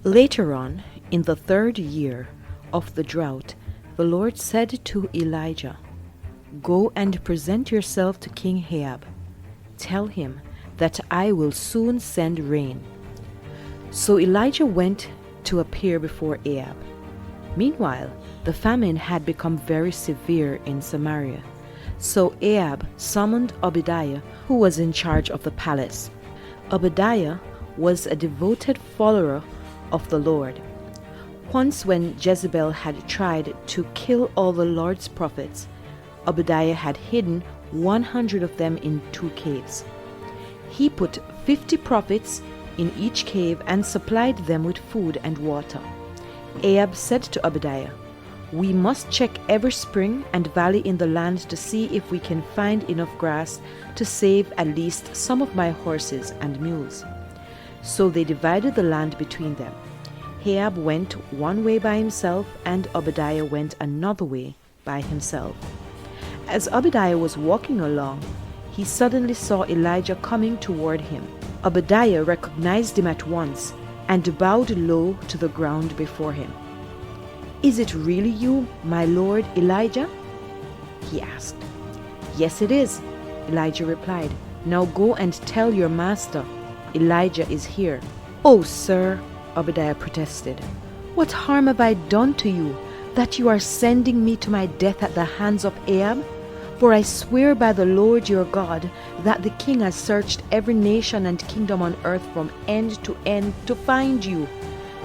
Later on, in the 3rd year of the drought, the Lord said to Elijah, "Go and present yourself to King Ahab. Tell him that I will soon send rain." So Elijah went to appear before Ahab. Meanwhile, the famine had become very severe in Samaria. So Ahab summoned Obadiah, who was in charge of the palace. Obadiah was a devoted follower of the Lord. Once when Jezebel had tried to kill all the Lord's prophets, Obadiah had hidden 100 of them in 2 caves. He put 50 prophets in each cave and supplied them with food and water. Ahab said to Obadiah, "We must check every spring and valley in the land to see if we can find enough grass to save at least some of my horses and mules." So they divided the land between them. Ahab went one way by himself, and Obadiah went another way by himself. As Obadiah was walking along, he suddenly saw Elijah coming toward him. Obadiah recognized him at once and bowed low to the ground before him. "Is it really you, my lord Elijah?" he asked. "Yes, it is," Elijah replied. "Now go and tell your master, Elijah is here." "Oh, sir," Obadiah protested, "what harm have I done to you that you are sending me to my death at the hands of Ahab? For I swear by the Lord your God that the king has searched every nation and kingdom on earth from end to find you,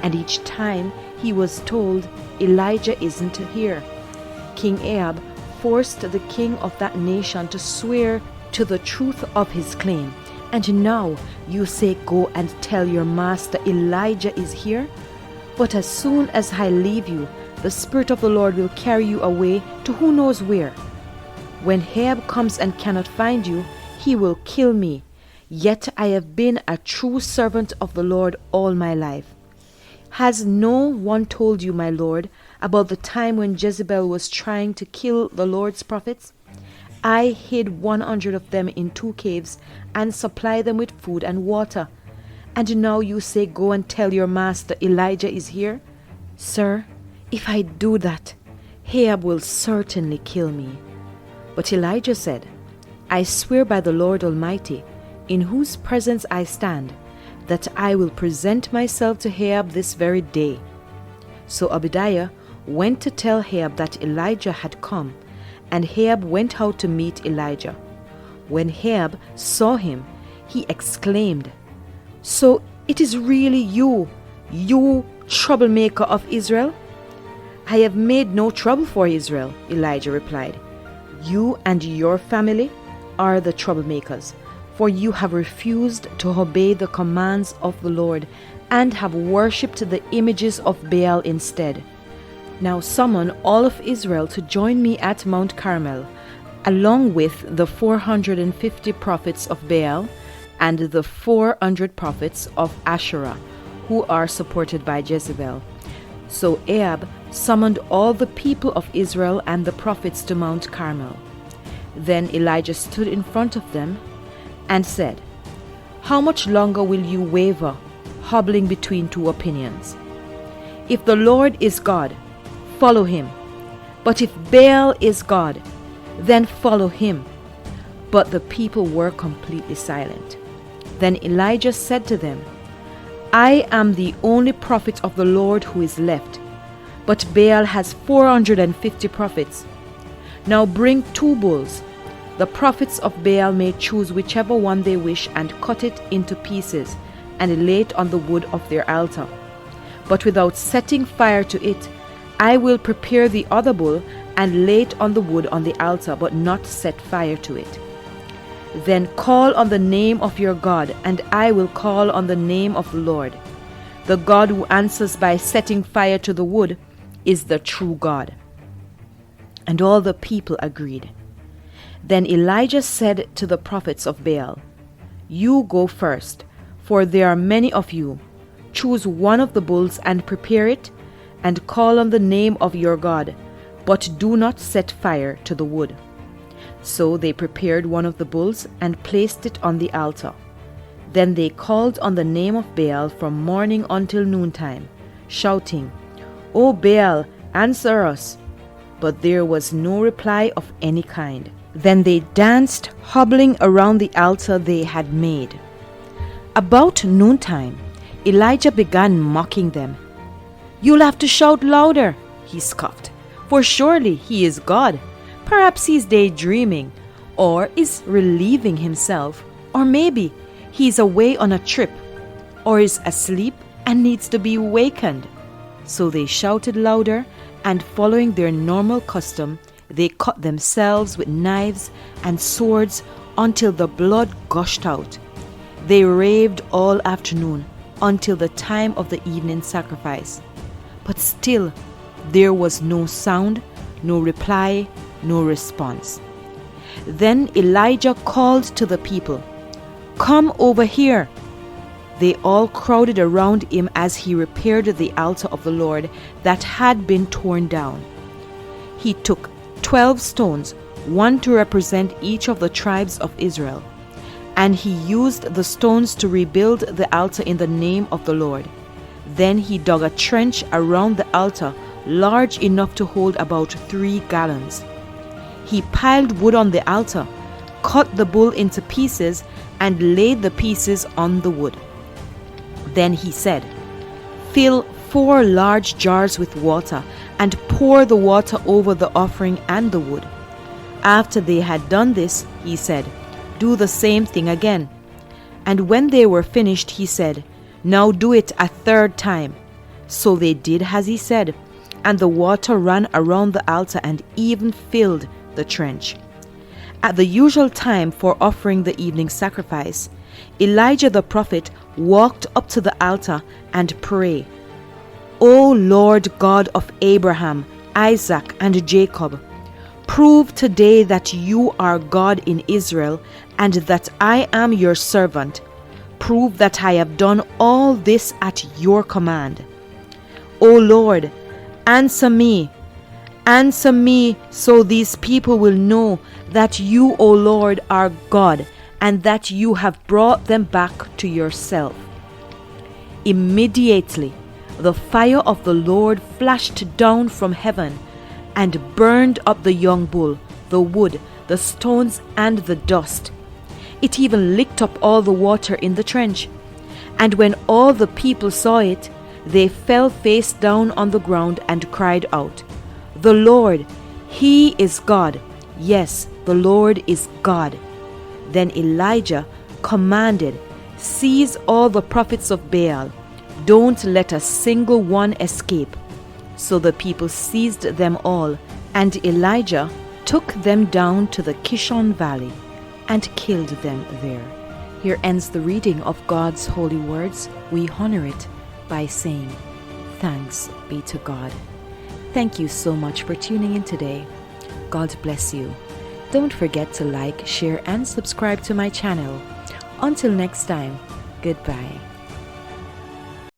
and each time he was told, 'Elijah isn't here.' King Ahab forced the king of that nation to swear to the truth of his claim. And now you say, 'Go and tell your master Elijah is here'? But as soon as I leave you, the Spirit of the Lord will carry you away to who knows where. When Ahab comes and cannot find you, he will kill me. Yet I have been a true servant of the Lord all my life. Has no one told you, my lord, about the time when Jezebel was trying to kill the Lord's prophets? I hid 100 of them in 2 caves and supplied them with food and water. And now you say, 'Go and tell your master Elijah is here'? Sir, if I do that, Ahab will certainly kill me." But Elijah said, "I swear by the Lord Almighty, in whose presence I stand, that I will present myself to Ahab this very day." So Obadiah went to tell Ahab that Elijah had come, and Ahab went out to meet Elijah. When Ahab saw him, he exclaimed, "So it is really you, you troublemaker of Israel?" "I have made no trouble for Israel," Elijah replied. "You and your family are the troublemakers, for you have refused to obey the commands of the Lord and have worshipped the images of Baal instead. Now summon all of Israel to join me at Mount Carmel, along with the 450 prophets of Baal and the 400 prophets of Asherah, who are supported by Jezebel." So Ahab summoned all the people of Israel and the prophets to Mount Carmel. Then Elijah stood in front of them and said, "How much longer will you waver, hobbling between 2 opinions? If the Lord is God, follow him. But if Baal is God, then follow him." But the people were completely silent. Then Elijah said to them, "I am the only prophet of the Lord who is left, but Baal has 450 prophets. Now bring 2 bulls. The prophets of Baal may choose whichever one they wish and cut it into pieces and lay it on the wood of their altar. But without setting fire to it, I will prepare the other bull and lay it on the wood on the altar, but not set fire to it. Then call on the name of your God, and I will call on the name of the Lord. The God who answers by setting fire to the wood is the true God." And all the people agreed. Then Elijah said to the prophets of Baal, "You go first, for there are many of you. Choose one of the bulls and prepare it, and call on the name of your God, but do not set fire to the wood." So they prepared one of the bulls and placed it on the altar. Then they called on the name of Baal from morning until noontime, shouting, "O Baal, answer us!" But there was no reply of any kind. Then they danced, hobbling around the altar they had made. About noontime, Elijah began mocking them. "You'll have to shout louder," he scoffed, "for surely he is God. Perhaps he's daydreaming, or is relieving himself, or maybe he's away on a trip, or is asleep and needs to be wakened." So they shouted louder, and following their normal custom, they cut themselves with knives and swords until the blood gushed out. They raved all afternoon until the time of the evening sacrifice. But still there was no sound, no reply, no response. Then Elijah called to the people, "Come over here." They all crowded around him as he repaired the altar of the Lord that had been torn down. He took 12 stones, one to represent each of the tribes of Israel, and he used the stones to rebuild the altar in the name of the Lord. Then he dug a trench around the altar large enough to hold about 3 gallons. He piled wood on the altar, cut the bull into pieces, and laid the pieces on the wood. Then he said, "Fill 4 large jars with water and pour the water over the offering and the wood." After they had done this, he said, "Do the same thing again." And when they were finished, he said, "Now do it a 3rd time." So they did as he said, and the water ran around the altar and even filled the trench. At the usual time for offering the evening sacrifice, Elijah the prophet walked up to the altar and prayed, "O Lord God of Abraham, Isaac, and Jacob, prove today that you are God in Israel and that I am your servant. Prove that I have done all this at your command. O Lord, answer me so these people will know that you, O Lord, are God and that you have brought them back to yourself." Immediately, the fire of the Lord flashed down from heaven and burned up the young bull, the wood, the stones, and the dust. It even licked up all the water in the trench. And when all the people saw it, they fell face down on the ground and cried out, "The Lord, He is God. Yes, the Lord is God." Then Elijah commanded, "Seize all the prophets of Baal. Don't let a single one escape." So the people seized them all, and Elijah took them down to the Kishon Valley and killed them there. Here ends the reading of God's holy words. We honor it by saying, "Thanks be to God." Thank you so much for tuning in today. God bless you. Don't forget to like, share, and subscribe to my channel. Until next time, goodbye.